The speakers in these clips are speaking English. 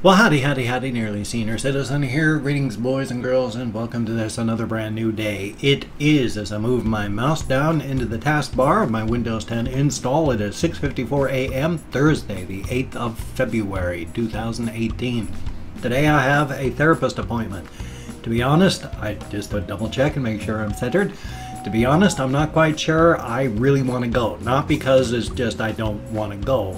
Well, howdy, nearly senior citizen here. Greetings, boys and girls, and welcome to this another brand new day. It is, as I move my mouse down into the taskbar of my Windows 10 install, it is 6:54 a.m. Thursday, the 8th of February, 2018. Today I have a therapist appointment. To be honest, I just double check and make sure I'm centered. To be honest, I'm not quite sure I really want to go. Not because it's just I don't want to go.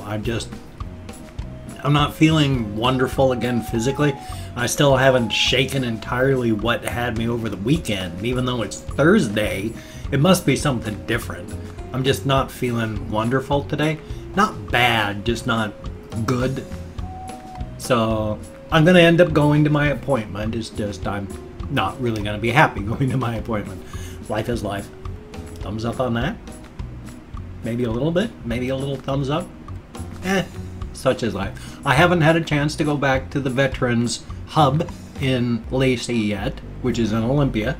I'm not feeling wonderful again physically. I still haven't shaken entirely what had me over the weekend. Even though it's Thursday, it must be something different. I'm just not feeling wonderful today. Not bad, just not good. So I'm going to end up going to my appointment. It's just I'm not really going to be happy going to my appointment. Life is life. Thumbs up on that? Maybe a little bit? Maybe a little thumbs up? Such is life. I haven't had a chance to go back to the Veterans Hub in Lacey yet, which is in Olympia,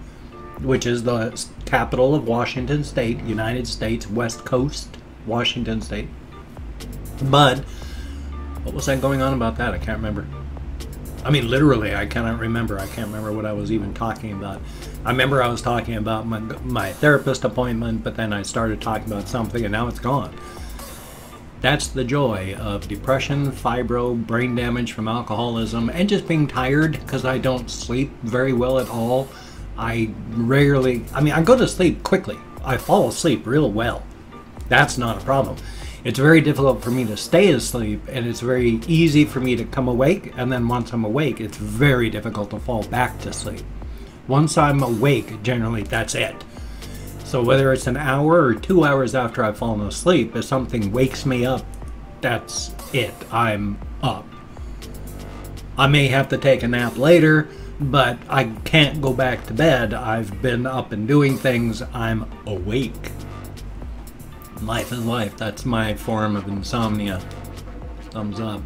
which is the capital of Washington State, United States, West Coast, Washington State. But what was that going on about that? I can't remember. I mean, literally, I cannot remember. I can't remember what I was even talking about. I remember I was talking about my therapist appointment, but then I started talking about something, and now it's gone. That's the joy of depression, fibro, brain damage from alcoholism, and just being tired because I don't sleep very well at all. I go to sleep quickly. I fall asleep real well. That's not a problem. It's very difficult for me to stay asleep, and it's very easy for me to come awake, and then once I'm awake, it's very difficult to fall back to sleep. Once I'm awake, generally, that's it. So whether it's an hour or 2 hours after I've fallen asleep, if something wakes me up, that's it. I'm up. I may have to take a nap later, but I can't go back to bed. I've been up and doing things. I'm awake. Life is life. That's my form of insomnia. Thumbs up.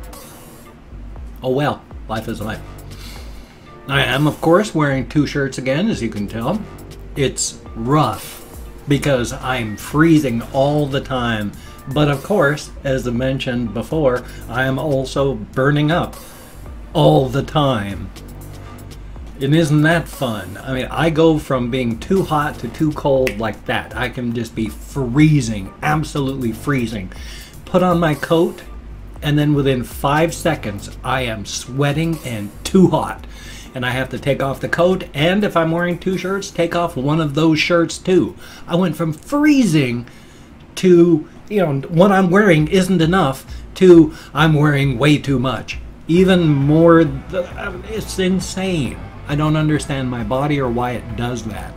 Oh well, life is life. I am, of course, wearing two shirts again, as you can tell. It's rough because I'm freezing all the time. But of course, as I mentioned before, I am also burning up all the time. And isn't that fun? I mean, I go from being too hot to too cold like that. I can just be freezing, absolutely freezing. Put on my coat, and then within 5 seconds, I am sweating and too hot. And I have to take off the coat, and if I'm wearing two shirts, take off one of those shirts too. I went from freezing to, what I'm wearing isn't enough, to I'm wearing way too much. Even more, it's insane. I don't understand my body or why it does that.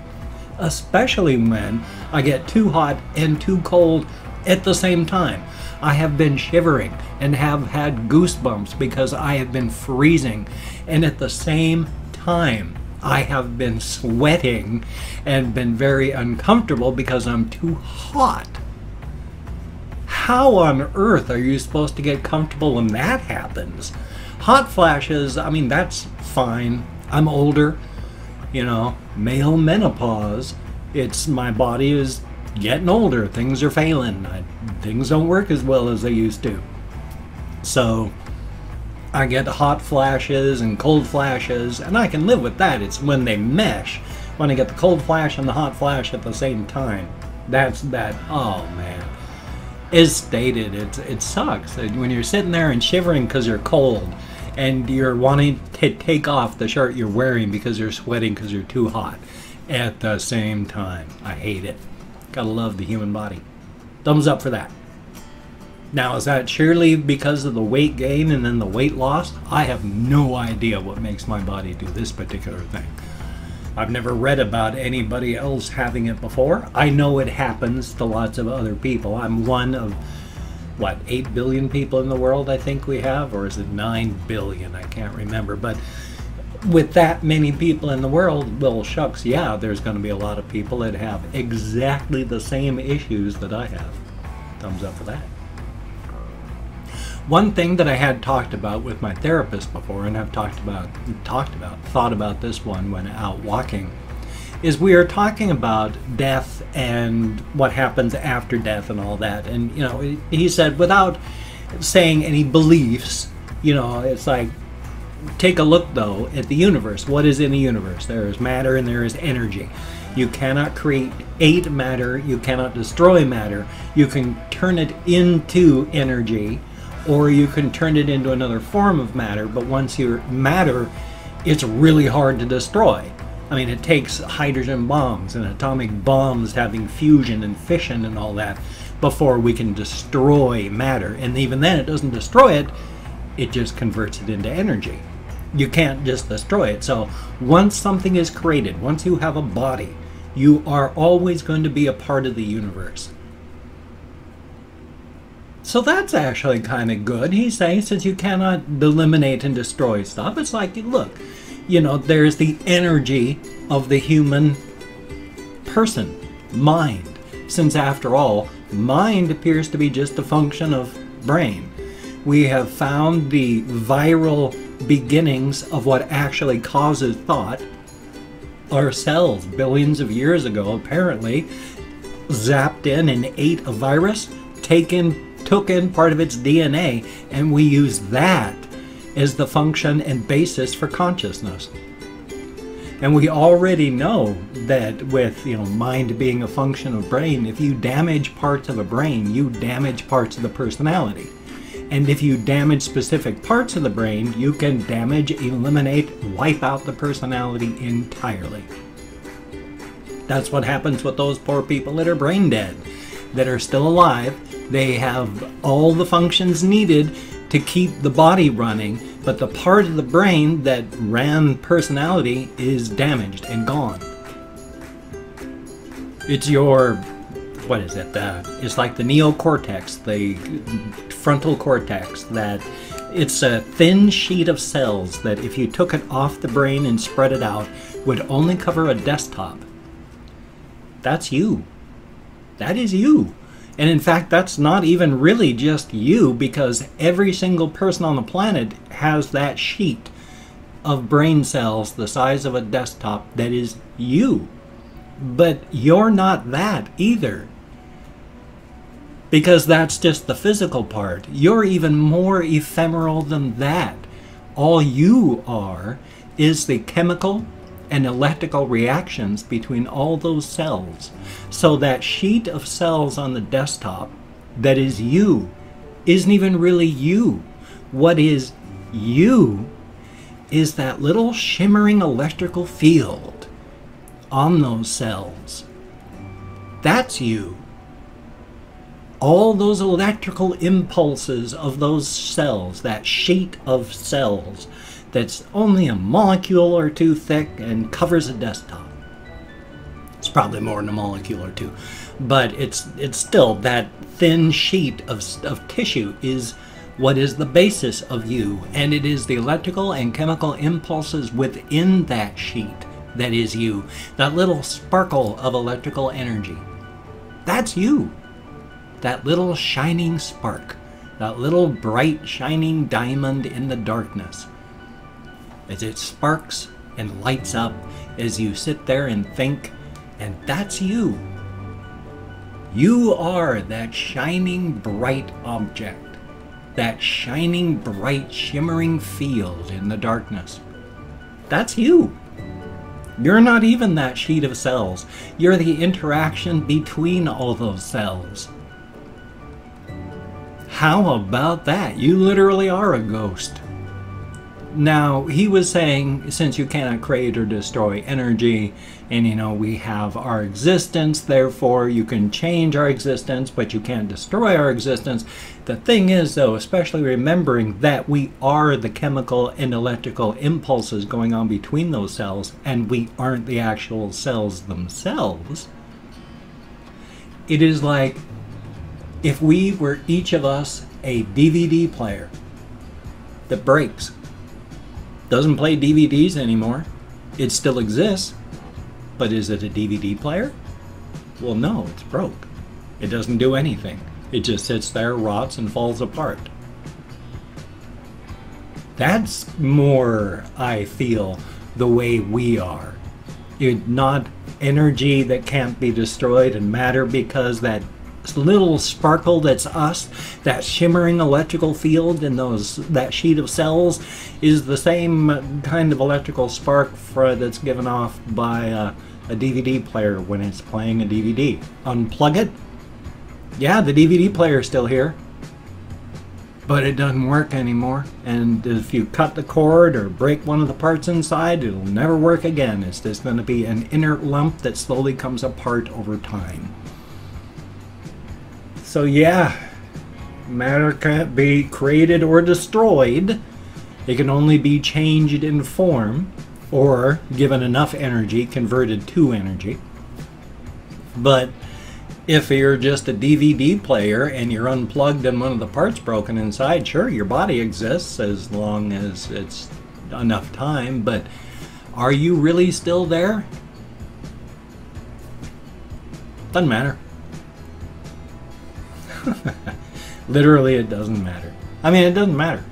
Especially when I get too hot and too cold at the same time. I have been shivering and have had goosebumps because I have been freezing, and at the same time I have been sweating and been very uncomfortable because I'm too hot. How on earth are you supposed to get comfortable when that happens? Hot flashes, I mean, that's fine. I'm older, male menopause. My body is getting older. Things are failing. Things don't work as well as they used to. So I get hot flashes and cold flashes, and I can live with that. It's when they mesh, when I get the cold flash and the hot flash at the same time. That's that. Oh man. As stated, it sucks when you're sitting there and shivering because you're cold, and you're wanting to take off the shirt you're wearing because you're sweating because you're too hot at the same time. I hate it. Gotta love the human body. Thumbs up for that. Now, is that surely because of the weight gain and then the weight loss? I have no idea what makes my body do this particular thing. I've never read about anybody else having it before. I know it happens to lots of other people. I'm one of, 8 billion people in the world I think we have? Or is it 9 billion? I can't remember. But with that many people in the world, well, shucks, yeah, there's going to be a lot of people that have exactly the same issues that I have. Thumbs up for that. One thing that I had talked about with my therapist before, and I've thought about this one when out walking, is we are talking about death and what happens after death and all that. And, he said, without saying any beliefs, it's like, take a look, though, at the universe. What is in the universe? There is matter and there is energy. You cannot create matter. You cannot destroy matter. You can turn it into energy, or you can turn it into another form of matter. But once you're matter, it's really hard to destroy. I mean, it takes hydrogen bombs and atomic bombs having fusion and fission and all that before we can destroy matter. And even then, it doesn't destroy it. It just converts it into energy. You can't just destroy it. So once something is created, once you have a body, you are always going to be a part of the universe. So that's actually kind of good. He's saying, since you cannot eliminate and destroy stuff, it's like, look, you know, there's the energy of the human person, mind. Since after all, mind appears to be just a function of brain. We have found the viral beginnings of what actually causes thought. Our cells, billions of years ago, apparently zapped in and ate a virus, took in part of its DNA, and we use that as the function and basis for consciousness. And we already know that with, you know, mind being a function of brain, if you damage parts of a brain, you damage parts of the personality. And if you damage specific parts of the brain, you can damage, eliminate, wipe out the personality entirely. That's what happens with those poor people that are brain dead, that are still alive. They have all the functions needed to keep the body running, but the part of the brain that ran personality is damaged and gone. It's your, what is it? It's like the neocortex, the frontal cortex, that it's a thin sheet of cells that if you took it off the brain and spread it out, would only cover a desktop. That's you. That is you. And in fact, that's not even really just you, because every single person on the planet has that sheet of brain cells the size of a desktop that is you. But you're not that either, because that's just the physical part. You're even more ephemeral than that. All you are is the chemical and electrical reactions between all those cells. So that sheet of cells on the desktop that is you isn't even really you. What is you is that little shimmering electrical field on those cells. That's you. All those electrical impulses of those cells, that sheet of cells that's only a molecule or two thick and covers a desktop. It's probably more than a molecule or two, but it's still that thin sheet of tissue is what is the basis of you, and it is the electrical and chemical impulses within that sheet that is you. That little sparkle of electrical energy. That's you. That little shining spark. That little bright shining diamond in the darkness. As it sparks and lights up as you sit there and think, and that's you. You are that shining bright object, that shining bright shimmering field in the darkness. That's you. You're not even that sheet of cells. You're the interaction between all those cells. How about that? You literally are a ghost. Now, he was saying, since you cannot create or destroy energy, and you know, we have our existence, therefore you can change our existence, but you can't destroy our existence. The thing is, though, especially remembering that we are the chemical and electrical impulses going on between those cells, and we aren't the actual cells themselves, it is like if we were each of us a DVD player that breaks. Doesn't play DVDs anymore. It still exists, but is it a DVD player? Well, no, it's broke. It doesn't do anything. It just sits there, rots, and falls apart. That's more, I feel, the way we are. It's not energy that can't be destroyed and matter, because that little sparkle that's us, that shimmering electrical field in that sheet of cells, is the same kind of electrical spark that's given off by a DVD player when it's playing a DVD. Unplug it. Yeah, the DVD player is still here, but it doesn't work anymore. And if you cut the cord or break one of the parts inside, it'll never work again. It's just going to be an inert lump that slowly comes apart over time. So yeah, matter can't be created or destroyed. It can only be changed in form or given enough energy, converted to energy. But if you're just a DVD player and you're unplugged and one of the parts broken inside, sure, your body exists as long as it's enough time, but are you really still there? Doesn't matter. Literally, it doesn't matter. I mean, it doesn't matter.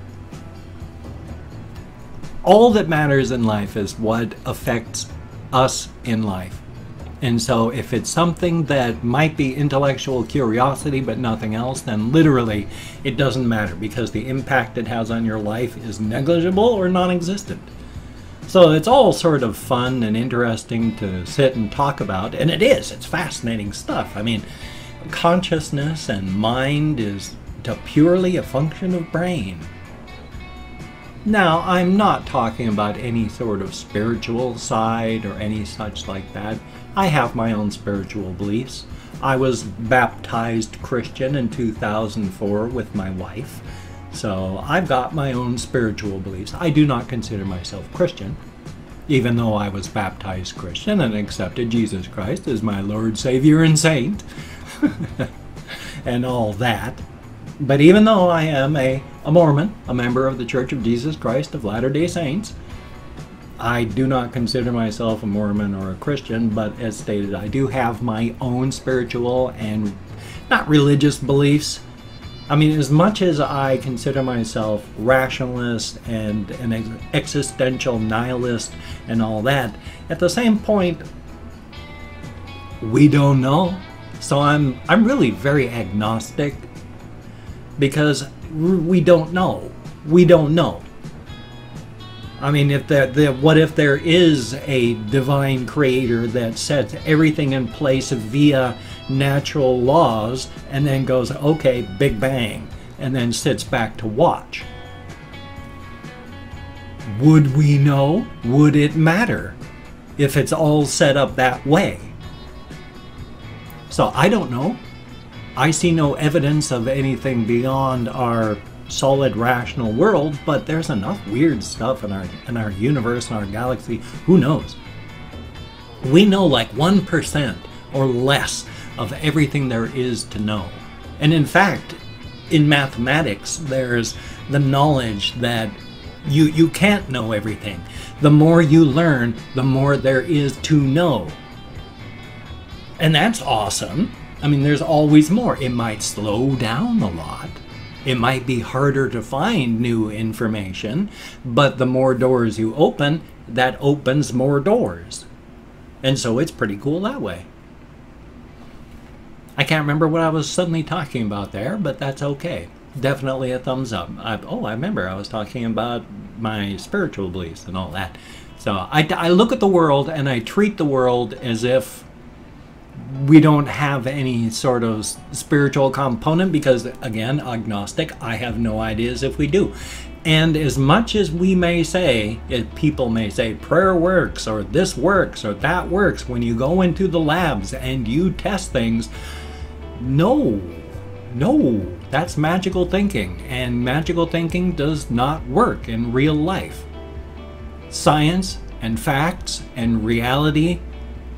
All that matters in life is what affects us in life. And so if it's something that might be intellectual curiosity but nothing else, then literally it doesn't matter, because the impact it has on your life is negligible or non-existent. So it's all sort of fun and interesting to sit and talk about, and it is. It's fascinating stuff. I mean, consciousness and mind is purely a function of brain. Now, I'm not talking about any sort of spiritual side or any such like that. I have my own spiritual beliefs. I was baptized Christian in 2004 with my wife, so I've got my own spiritual beliefs. I do not consider myself Christian, even though I was baptized Christian and accepted Jesus Christ as my Lord, Savior, and Saint. And all that. But even though I am a Mormon, a member of the Church of Jesus Christ of Latter-day Saints, I do not consider myself a Mormon or a Christian, but as stated, I do have my own spiritual and not religious beliefs. I mean, as much as I consider myself rationalist and an existential nihilist and all that, at the same point, we don't know. So I'm really very agnostic, because we don't know. We don't know. I mean, what if there is a divine creator that sets everything in place via natural laws and then goes, okay, Big Bang, and then sits back to watch? Would we know? Would it matter if it's all set up that way? So I don't know. I see no evidence of anything beyond our solid rational world, but there's enough weird stuff in our universe, in our galaxy. Who knows? We know like 1% or less of everything there is to know. And in fact, in mathematics, there's the knowledge that you can't know everything. The more you learn, the more there is to know. And that's awesome. I mean, there's always more. It might slow down a lot. It might be harder to find new information, but the more doors you open, that opens more doors. And so it's pretty cool that way. I can't remember what I was suddenly talking about there, but that's okay. Definitely a thumbs up. I remember I was talking about my spiritual beliefs and all that. So I look at the world and I treat the world as if we don't have any sort of spiritual component, because again, agnostic, I have no ideas if we do. And as much as we may say, people may say prayer works or this works or that works, when you go into the labs and you test things, no, that's magical thinking, and magical thinking does not work in real life. Science and facts and reality,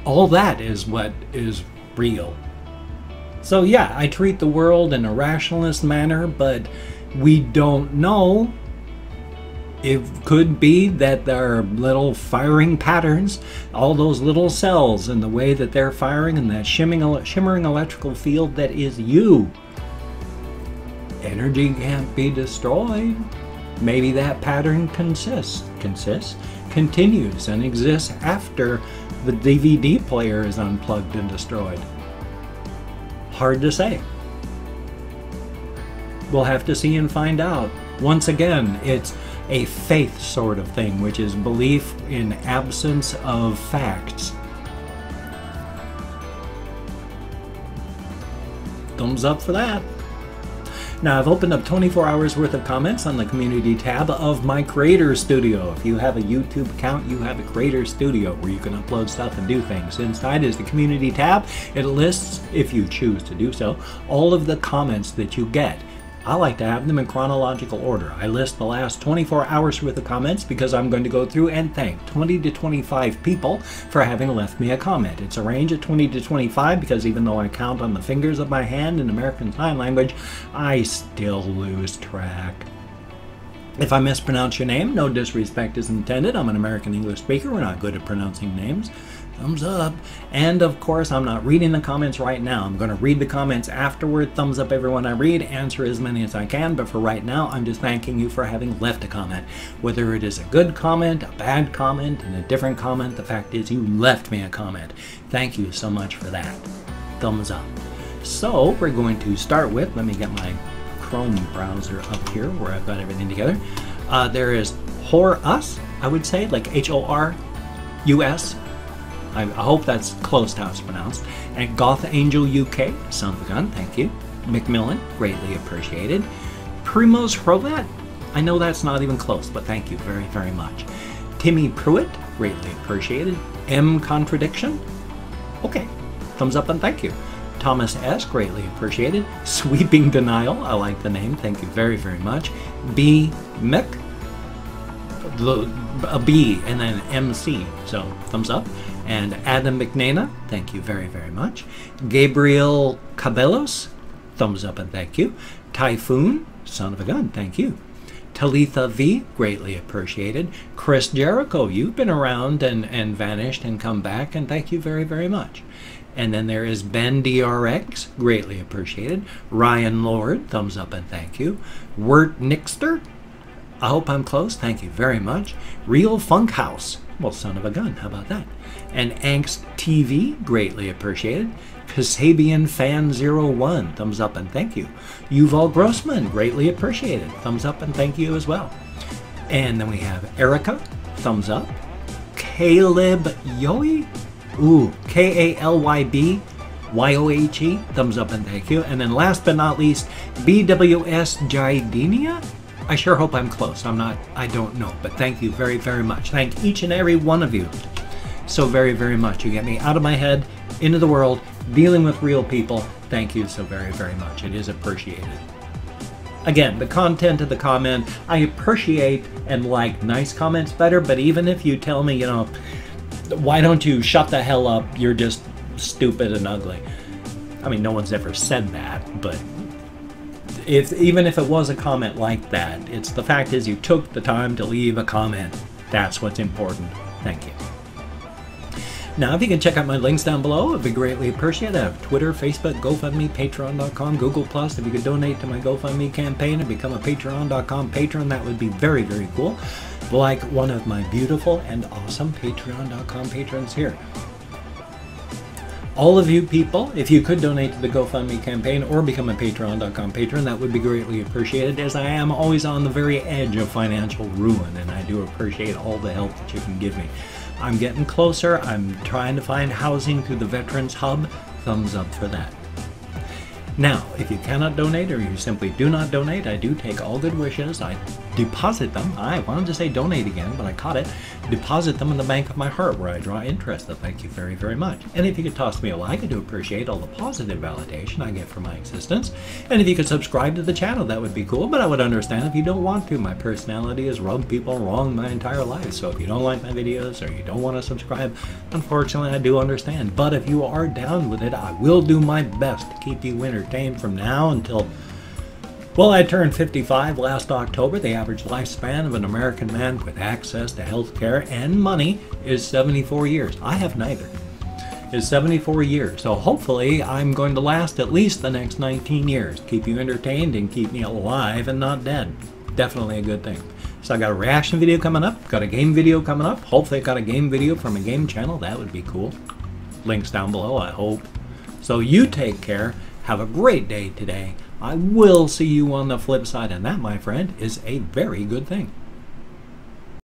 all that is what is real. So yeah, I treat the world in a rationalist manner, but we don't know. It could be that there are little firing patterns, all those little cells and the way that they're firing in that shimmering electrical field that is you. Energy can't be destroyed. Maybe that pattern continues and exists after the DVD player is unplugged and destroyed. Hard to say. We'll have to see and find out. Once again, it's a faith sort of thing, which is belief in absence of facts. Thumbs up for that. Now, I've opened up 24 hours worth of comments on the community tab of my Creator Studio. If you have a YouTube account, you have a Creator Studio where you can upload stuff and do things. Inside is the community tab. It lists, if you choose to do so, all of the comments that you get. I like to have them in chronological order. I list the last 24 hours worth of comments because I'm going to go through and thank 20 to 25 people for having left me a comment. It's a range of 20 to 25 because even though I count on the fingers of my hand in American Sign Language, I still lose track. If I mispronounce your name, no disrespect is intended. I'm an American English speaker. We're not good at pronouncing names. Thumbs up. And of course, I'm not reading the comments right now. I'm going to read the comments afterward. Thumbs up everyone I read. Answer as many as I can. But for right now, I'm just thanking you for having left a comment. Whether it is a good comment, a bad comment, and a different comment, the fact is you left me a comment. Thank you so much for that. Thumbs up. So we're going to start with, let me get my Chrome browser up here where I've got everything together. There is Horus, I would say, like H-O-R-U-S. I hope that's close to how it's pronounced. And Goth Angel UK, son of a gun, thank you. Macmillan, greatly appreciated. Primo's Roulette, I know that's not even close, but thank you very, very much. Timmy Pruitt, greatly appreciated. M Contradiction, okay, thumbs up and thank you. Thomas S, greatly appreciated. Sweeping Denial, I like the name, thank you very, very much. B Mick, a B and then MC, so thumbs up. And Adam McNana, thank you very, very much. Gabriel Cabellos, thumbs up and thank you. Typhoon, son of a gun, thank you. Talitha V, greatly appreciated. Chris Jericho, you've been around and vanished and come back, and thank you very, very much. And then there is Ben DRX, greatly appreciated. Ryan Lord, thumbs up and thank you. Wirt Nixter, I hope I'm close, thank you very much. Real Funk House, well, son of a gun, how about that? And Angst TV, greatly appreciated. Kasabian Fan 01, thumbs up and thank you. Yuval Grossman, greatly appreciated, thumbs up and thank you as well. And then we have Erica, thumbs up. Caleb Yohe, ooh, K-A-L-Y-B Y-O-H-E, thumbs up and thank you. And then last but not least, BWS Jidenia. I sure hope I'm close. I don't know, but thank you very, very much. Thank each and every one of you so very, very much. You get me out of my head, into the world, dealing with real people. Thank you so very, very much. It is appreciated. Again, the content of the comment, I appreciate and like nice comments better, but even if you tell me, you know, why don't you shut the hell up, you're just stupid and ugly. I mean, no one's ever said that, but even if it was a comment like that, it's the fact is you took the time to leave a comment. That's what's important. Thank you. Now, if you can check out my links down below, it'd be greatly appreciated. I have Twitter, Facebook, GoFundMe, Patreon.com, Google+. If you could donate to my GoFundMe campaign and become a Patreon.com patron, that would be very, very cool. Like one of my beautiful and awesome Patreon.com patrons here. All of you people, if you could donate to the GoFundMe campaign or become a Patreon.com patron, that would be greatly appreciated, as I am always on the very edge of financial ruin, and I do appreciate all the help that you can give me. I'm getting closer. I'm trying to find housing through the Veterans Hub. Thumbs up for that. Now, if you cannot donate or you simply do not donate, I do take all good wishes. I deposit them. I wanted to say donate again, but I caught it. Deposit them in the bank of my heart where I draw interest. So thank you very, very much. And if you could toss me a like, I do appreciate all the positive validation I get for my existence. And if you could subscribe to the channel, that would be cool, but I would understand if you don't want to. My personality has rubbed people wrong my entire life. So if you don't like my videos or you don't want to subscribe, unfortunately, I do understand. But if you are down with it, I will do my best to keep you entertained from now until, well, I turned 55 last October. The average lifespan of an American man with access to health care and money is 74 years. I have neither. It's 74 years. So hopefully I'm going to last at least the next 19 years. Keep you entertained and keep me alive and not dead. Definitely a good thing. So I got a reaction video coming up. Got a game video coming up. Hopefully I got a game video from a game channel. That would be cool. Links down below, I hope. So you take care. Have a great day today. I will see you on the flip side, and that, my friend, is a very good thing.